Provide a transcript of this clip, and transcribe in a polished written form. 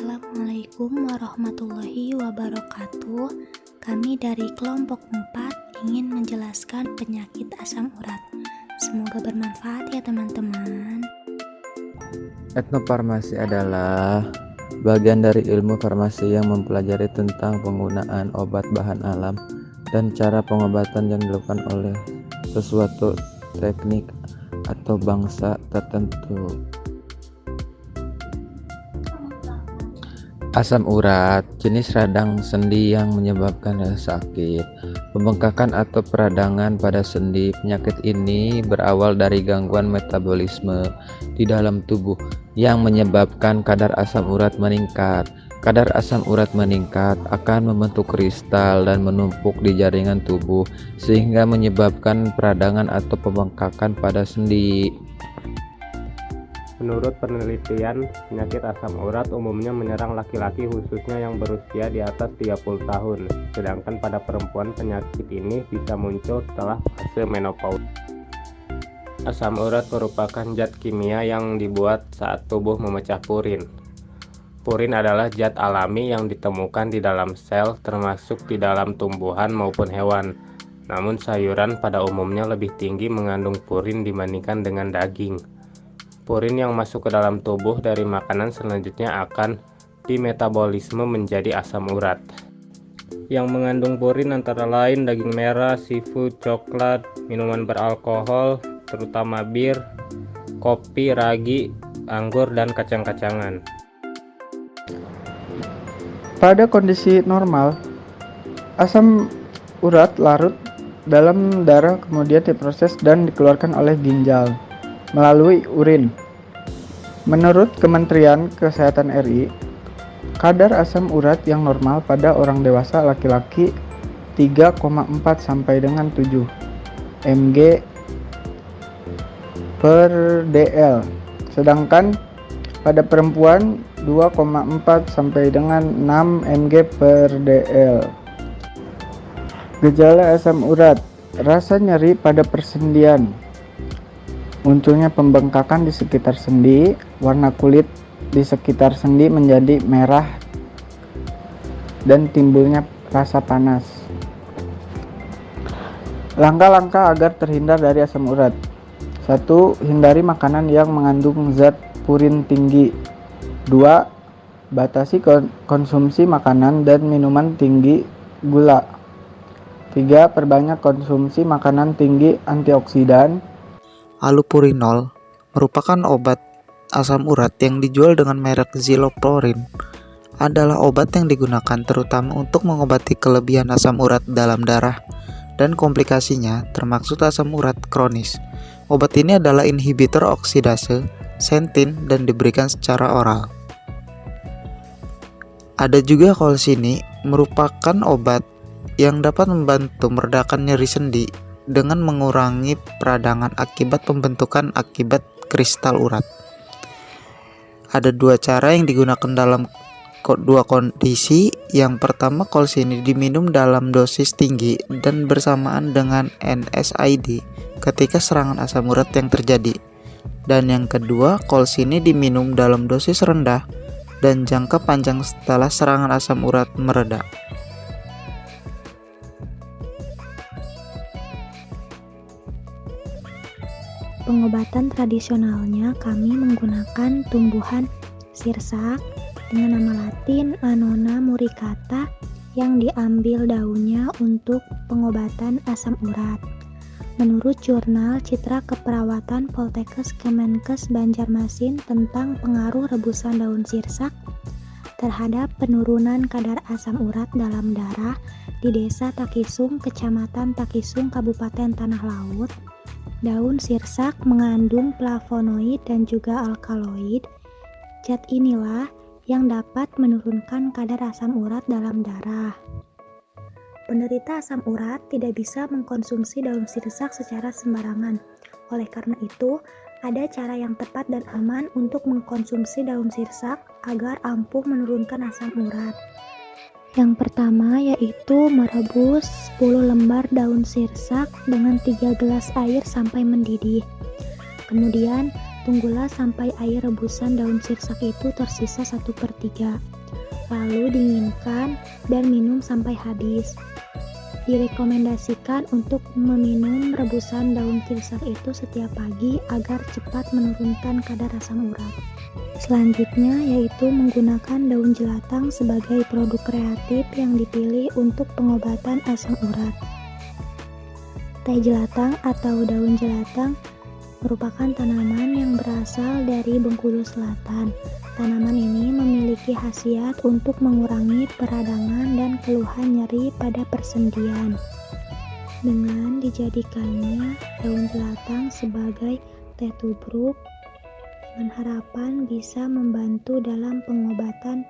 Assalamualaikum warahmatullahi wabarakatuh. Kami dari kelompok 4 ingin menjelaskan penyakit asam urat. Semoga bermanfaat ya teman-teman. Etnofarmasi adalah bagian dari ilmu farmasi yang mempelajari tentang penggunaan obat bahan alam dan cara pengobatan yang dilakukan oleh sesuatu teknik atau bangsa tertentu. Asam urat, jenis radang sendi yang menyebabkan rasa sakit, pembengkakan atau peradangan pada sendi. Penyakit ini berawal dari gangguan metabolisme di dalam tubuh yang menyebabkan kadar asam urat meningkat. Kadar asam urat meningkat akan membentuk kristal dan menumpuk di jaringan tubuh sehingga menyebabkan peradangan atau pembengkakan pada sendi. Menurut penelitian, penyakit asam urat umumnya menyerang laki-laki khususnya yang berusia di atas 30 tahun, sedangkan pada perempuan penyakit ini bisa muncul setelah fase menopause. Asam urat merupakan zat kimia yang dibuat saat tubuh memecah purin. Purin adalah zat alami yang ditemukan di dalam sel, termasuk di dalam tumbuhan maupun hewan. Namun sayuran pada umumnya lebih tinggi mengandung purin dibandingkan dengan daging. Purin yang masuk ke dalam tubuh dari makanan selanjutnya akan dimetabolisme menjadi asam urat. Yang mengandung purin antara lain daging merah, seafood, coklat, minuman beralkohol, terutama bir, kopi, ragi, anggur, dan kacang-kacangan. Pada kondisi normal, asam urat larut dalam darah kemudian diproses dan dikeluarkan oleh ginjal melalui urin. Menurut Kementerian Kesehatan RI, kadar asam urat yang normal pada orang dewasa laki-laki 3,4 sampai dengan 7 mg per dl, sedangkan pada perempuan 2,4 sampai dengan 6 mg per dl. Gejala asam urat: rasa nyeri pada persendian, munculnya pembengkakan di sekitar sendi, warna kulit di sekitar sendi menjadi merah, dan timbulnya rasa panas. Langkah-langkah agar terhindar dari asam urat: 1. Hindari makanan yang mengandung zat purin tinggi. 2. Batasi konsumsi makanan dan minuman tinggi gula. 3. Perbanyak konsumsi makanan tinggi antioksidan. Allopurinol merupakan obat asam urat yang dijual dengan merek Ziloplorin. Adalah obat yang digunakan terutama untuk mengobati kelebihan asam urat dalam darah dan komplikasinya termasuk asam urat kronis. Obat ini adalah inhibitor oksidase sentin dan diberikan secara oral. Ada juga kolsini, merupakan obat yang dapat membantu meredakan nyeri sendi dengan mengurangi peradangan akibat pembentukan akibat kristal urat. Ada dua cara yang digunakan dalam dua kondisi. Yang pertama, kolsini diminum dalam dosis tinggi dan bersamaan dengan NSAID ketika serangan asam urat yang terjadi. Dan yang kedua, kolsini diminum dalam dosis rendah dan jangka panjang setelah serangan asam urat mereda. Pengobatan tradisionalnya kami menggunakan tumbuhan sirsak dengan nama latin Annona muricata yang diambil daunnya untuk pengobatan asam urat. Menurut jurnal Citra Keperawatan Poltekkes Kemenkes Banjarmasin tentang pengaruh rebusan daun sirsak terhadap penurunan kadar asam urat dalam darah di Desa Takisung, Kecamatan Takisung, Kabupaten Tanah Laut, daun sirsak mengandung flavonoid dan juga alkaloid. Zat inilah yang dapat menurunkan kadar asam urat dalam darah. Penderita asam urat tidak bisa mengkonsumsi daun sirsak secara sembarangan. Oleh karena itu, ada cara yang tepat dan aman untuk mengkonsumsi daun sirsak agar ampuh menurunkan asam urat. Yang pertama yaitu merebus 10 lembar daun sirsak dengan 3 gelas air sampai mendidih. Kemudian tunggulah sampai air rebusan daun sirsak itu tersisa 1/3. lalu dinginkan dan minum sampai habis. Direkomendasikan untuk meminum rebusan daun sirsak itu setiap pagi agar cepat menurunkan kadar asam urat. Selanjutnya yaitu menggunakan daun jelatang sebagai produk kreatif yang dipilih untuk pengobatan asam urat. Teh jelatang atau daun jelatang merupakan tanaman yang berasal dari Bengkulu Selatan. Tanaman ini memiliki khasiat untuk mengurangi peradangan dan keluhan nyeri pada persendian. Dengan dijadikannya daun jelatang sebagai teh tubruk, dengan harapan bisa membantu dalam pengobatan